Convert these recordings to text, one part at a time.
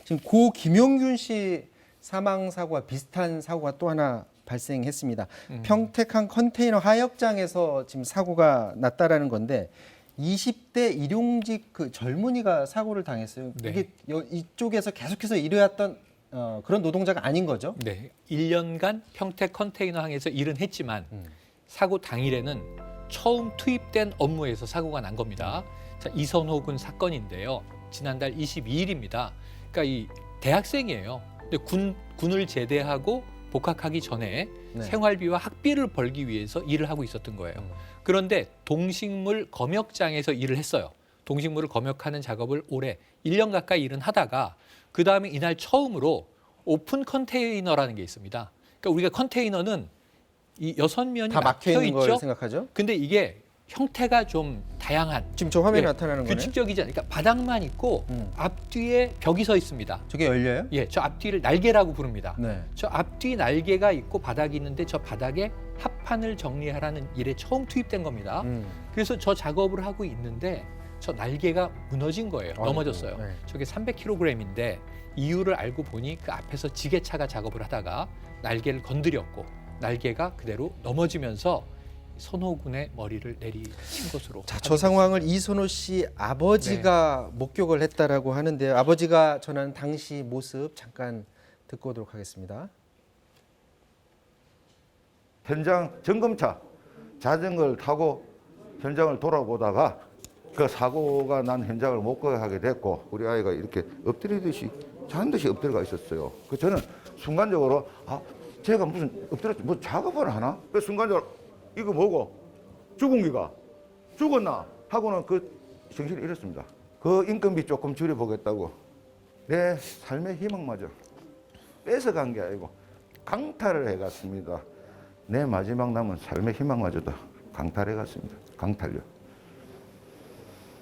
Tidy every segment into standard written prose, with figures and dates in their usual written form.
지금 고 김용균 씨 사망 사고와 비슷한 사고가 또 하나 발생했습니다. 평택항 컨테이너 하역장에서 지금 사고가 났다라는 건데 20대 일용직 그 젊은이가 사고를 당했어요. 네. 이게 이쪽에서 계속해서 일해왔던 그런 노동자가 아닌 거죠? 네, 1년간 평택 컨테이너항에서 일은 했지만 사고 당일에는 처음 투입된 업무에서 사고가 난 겁니다. 자, 이선호 군 사건인데요. 지난달 22일입니다. 그러니까 이 대학생이에요. 근데 군을 제대하고 복학하기 전에 네. 생활비와 학비를 벌기 위해서 일을 하고 있었던 거예요. 그런데 동식물 검역장에서 일을 했어요. 동식물을 검역하는 작업을 올해 1년 가까이 일은 하다가 그다음에 이날 처음으로 오픈 컨테이너라는 게 있습니다. 그러니까 우리가 컨테이너는 이 6면이 다 막혀 있는 걸 있죠. 생각하죠? 근데 이게 형태가 좀 다양한 지금 저 화면에 예, 나타나는 거네요. 규칙적이지 않으니까 바닥만 있고 앞뒤에 벽이 서 있습니다. 저게 열려요? 예, 저 앞뒤를 날개라고 부릅니다. 네. 저 앞뒤 날개가 있고 바닥이 있는데 저 바닥에 합판을 정리하라는 일에 처음 투입된 겁니다. 그래서 저 작업을 하고 있는데 저 날개가 무너진 거예요. 아이고, 넘어졌어요. 네. 저게 300kg인데 이유를 알고 보니 그 앞에서 지게차가 작업을 하다가 날개를 건드렸고 날개가 그대로 넘어지면서 선호 군의 머리를 내리친 것으로. 자, 저 상황을 이선호 씨 아버지가 목격을 했다라고 하는데요. 아버지가 전한 당시 모습 잠깐 듣고 오도록 하겠습니다. 현장 점검차 자전거를 타고 현장을 돌아보다가 그 사고가 난 현장을 목격하게 됐고 우리 아이가 이렇게 엎드리듯이 자는 듯이 엎드려가 있었어요. 그 저는 순간적으로 제가 무슨 엎드렸지 뭐 작업을 하나? 그 순간적으로 이거 뭐고 죽은 기가 죽었나 하고는 그 정신을 잃었습니다. 그 인건비 조금 줄여보겠다고 내 삶의 희망마저 뺏어간 게 아니고 강탈을 해갔습니다. 내 마지막 남은 삶의 희망마저도 강탈해갔습니다. 강탈요.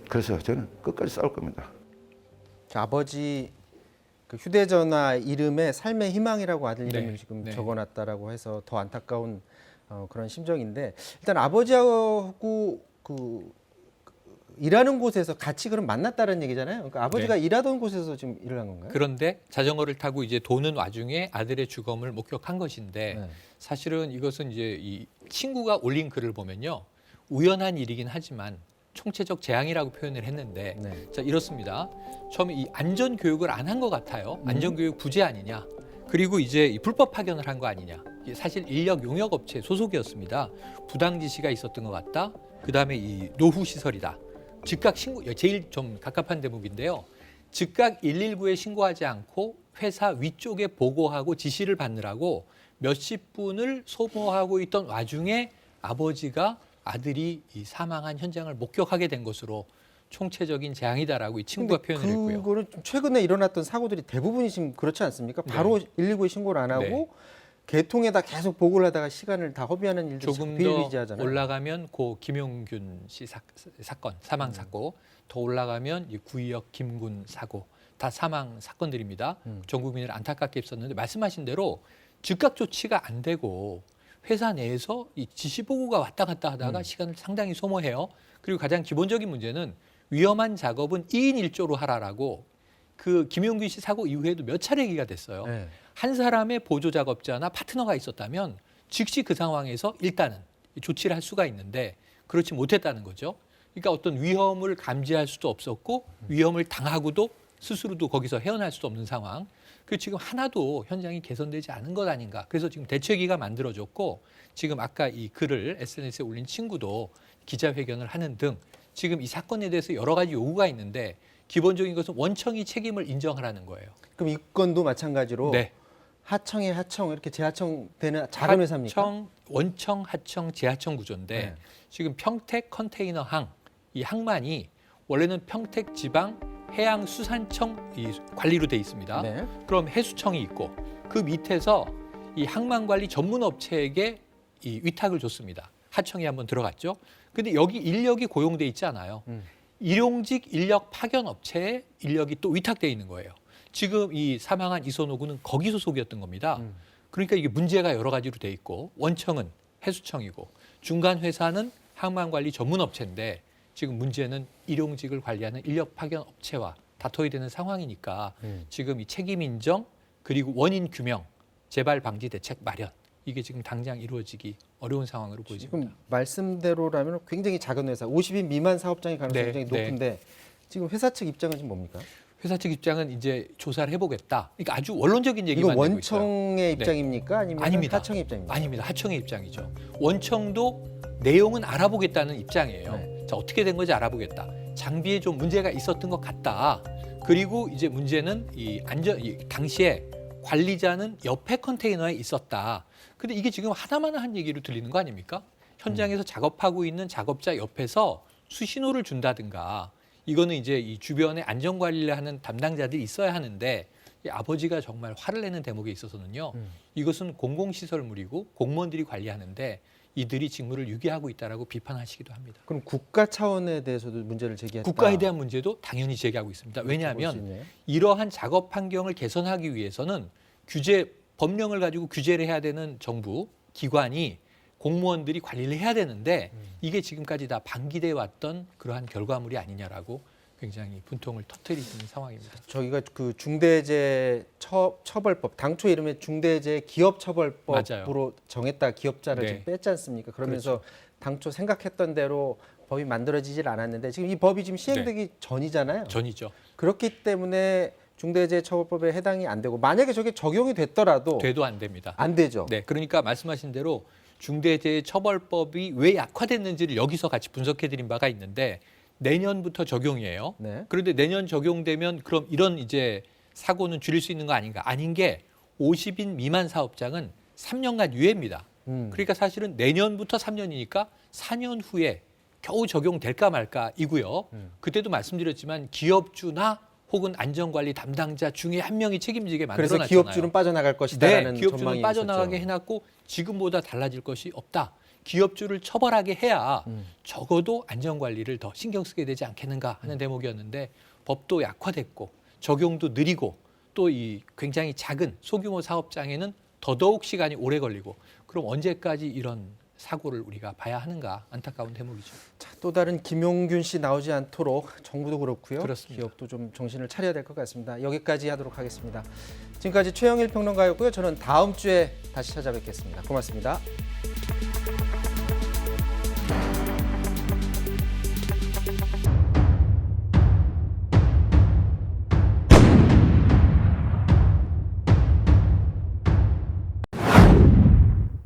그래서 저는 끝까지 싸울 겁니다. 자, 아버지 그 휴대전화 이름에 삶의 희망이라고 아들 이름을 네, 지금 네. 적어놨다라고 해서 더 안타까운 그런 심정인데 일단 아버지하고 그 일하는 곳에서 같이 그럼 만났다는 얘기잖아요. 그러니까 아버지가 일하던 곳에서 지금 일을 한 건가요? 그런데 자전거를 타고 이제 도는 와중에 아들의 죽음을 목격한 것인데 네. 사실은 이것은 이제 이 친구가 올린 글을 보면요. 우연한 일이긴 하지만 총체적 재앙이라고 표현을 했는데 네. 자 이렇습니다. 처음에 이 안전 교육을 안 한 것 같아요. 안전 교육 부재 아니냐. 그리고 이제 이 불법 파견을 한 거 아니냐. 이게 사실 인력 용역 업체 소속이었습니다. 부당 지시가 있었던 것 같다. 그다음에 이 노후 시설이다. 즉각 신고 제일 좀 갑갑한 대목인데요. 즉각 119에 신고하지 않고 회사 위쪽에 보고하고 지시를 받느라고 몇십 분을 소모하고 있던 와중에 아버지가 아들이 이 사망한 현장을 목격하게 된 것으로 총체적인 재앙이다라고 이 친구가 표현을 했고요. 그거는 좀 최근에 일어났던 사고들이 대부분이 지금 그렇지 않습니까? 바로 119에 신고를 안 하고 네. 개통에다 계속 보고를 하다가 시간을 다 허비하는 일들이 조금 더 비일비재하잖아요. 올라가면 고 김용균 씨 사건 사망 사고, 더 올라가면 이 구이역 김군 사고 다 사망 사건들입니다. 전 국민을 안타깝게 했었는데 말씀하신 대로 즉각 조치가 안 되고 회사 내에서 이 지시 보고가 왔다 갔다 하다가 시간을 상당히 소모해요. 그리고 가장 기본적인 문제는 위험한 작업은 2인 1조로 하라라고 그 김용균 씨 사고 이후에도 몇 차례 얘기가 됐어요. 네. 한 사람의 보조 작업자나 파트너가 있었다면 즉시 그 상황에서 일단은 조치를 할 수가 있는데 그렇지 못했다는 거죠. 그러니까 어떤 위험을 감지할 수도 없었고 위험을 당하고도 스스로도 거기서 헤어날 수도 없는 상황. 그 지금 하나도 현장이 개선되지 않은 것 아닌가. 그래서 지금 대책위가 만들어졌고 지금 아까 이 글을 SNS에 올린 친구도 기자회견을 하는 등 지금 이 사건에 대해서 여러 가지 요구가 있는데 기본적인 것은 원청이 책임을 인정하라는 거예요. 그럼 이 건도 마찬가지로 네. 하청에 하청 이렇게 재하청 되는 작은 회사입니까? 원청, 하청, 재하청 구조인데 네. 지금 평택 컨테이너항 이 항만이 원래는 평택지방 해양수산청 이 관리로 돼 있습니다. 네. 그럼 해수청이 있고 그 밑에서 이 항만관리 전문 업체에게 이 위탁을 줬습니다. 하청이 한번 들어갔죠. 근데 여기 인력이 고용돼 있지 않아요. 일용직 인력 파견 업체에 인력이 또 위탁돼 있는 거예요. 지금 이 사망한 이선호 군은 거기 소속이었던 겁니다. 그러니까 이게 문제가 여러 가지로 돼 있고 원청은 해수청이고 중간 회사는 항만관리 전문 업체인데 지금 문제는 일용직을 관리하는 인력 파견 업체와 다퉈야 되는 상황이니까 지금 이 책임 인정 그리고 원인 규명, 재발 방지 대책 마련 이게 지금 당장 이루어지기 어려운 상황으로 보여집니다. 지금 말씀대로라면 굉장히 작은 회사, 50인 미만 사업장의 가능성이 네, 굉장히 네. 높은데 지금 회사 측 입장은 지금 뭡니까? 회사 측 입장은 이제 조사를 해보겠다. 그러니까 아주 원론적인 이거 얘기만 내고 있어요. 원청의 입장입니까? 아니면 아닙니다. 하청의 입장입니까? 아닙니다. 하청의 입장이죠. 원청도 내용은 알아보겠다는 입장이에요. 네. 자, 어떻게 된 건지 알아보겠다. 장비에 좀 문제가 있었던 것 같다. 그리고 이제 문제는 이 당시에 관리자는 옆에 컨테이너에 있었다. 근데 이게 지금 하나만 한 얘기로 들리는 거 아닙니까? 현장에서 작업하고 있는 작업자 옆에서 수신호를 준다든가 이거는 이제 이 주변에 안전 관리를 하는 담당자들이 있어야 하는데 이 아버지가 정말 화를 내는 대목에 있어서는요. 이것은 공공시설물이고 공무원들이 관리하는데 이들이 직무를 유기하고 있다라고 비판하시기도 합니다. 그럼 국가 차원에 대해서도 문제를 제기했다. 국가에 대한 문제도 당연히 제기하고 있습니다. 볼수 왜냐하면 있네요. 이러한 작업 환경을 개선하기 위해서는 법령을 가지고 규제를 해야 되는 정부 기관이 공무원들이 관리를 해야 되는데 이게 지금까지 다 방기돼 왔던 그러한 결과물이 아니냐라고 굉장히 분통을 터뜨리는 상황입니다. 저희가 그 중대재해처벌법 당초 이름에 중대재해기업처벌법으로 정했다 기업자를 네. 지금 뺐지 않습니까? 그러면서 당초 생각했던 대로 법이 만들어지질 않았는데 지금 이 법이 지금 시행되기 전이잖아요. 전이죠. 그렇기 때문에 중대재해처벌법에 해당이 안 되고 만약에 저게 적용이 됐더라도 돼도 안 됩니다. 안 되죠. 네, 그러니까 말씀하신 대로 중대재해처벌법이 왜 약화됐는지를 여기서 같이 분석해드린 바가 있는데 내년부터 적용이에요. 네. 그런데 내년 적용되면 그럼 이런 이제 사고는 줄일 수 있는 거 아닌가? 아닌 게 50인 미만 사업장은 3년간 유예입니다. 그러니까 사실은 내년부터 3년이니까 4년 후에 겨우 적용될까 말까이고요. 그때도 말씀드렸지만 기업주나 혹은 안전관리 담당자 중에 한 명이 책임지게 그래서 만들어놨잖아요. 기업주는 빠져나갈 것이다라는 네, 기업주는 전망이 빠져나가게 있었죠. 해놨고 지금보다 달라질 것이 없다. 기업주를 처벌하게 해야 적어도 안전관리를 더 신경 쓰게 되지 않겠는가 하는 대목이었는데 법도 약화됐고 적용도 느리고 또 이 굉장히 작은 소규모 사업장에는 더더욱 시간이 오래 걸리고 그럼 언제까지 이런 사고를 우리가 봐야 하는가 안타까운 대목이죠. 자, 또 다른 김용균 씨 나오지 않도록 정부도 그렇고요. 그렇습니다. 기업도 좀 정신을 차려야 될 것 같습니다. 여기까지 하도록 하겠습니다. 지금까지 최영일 평론가였고요. 저는 다음 주에 다시 찾아뵙겠습니다. 고맙습니다.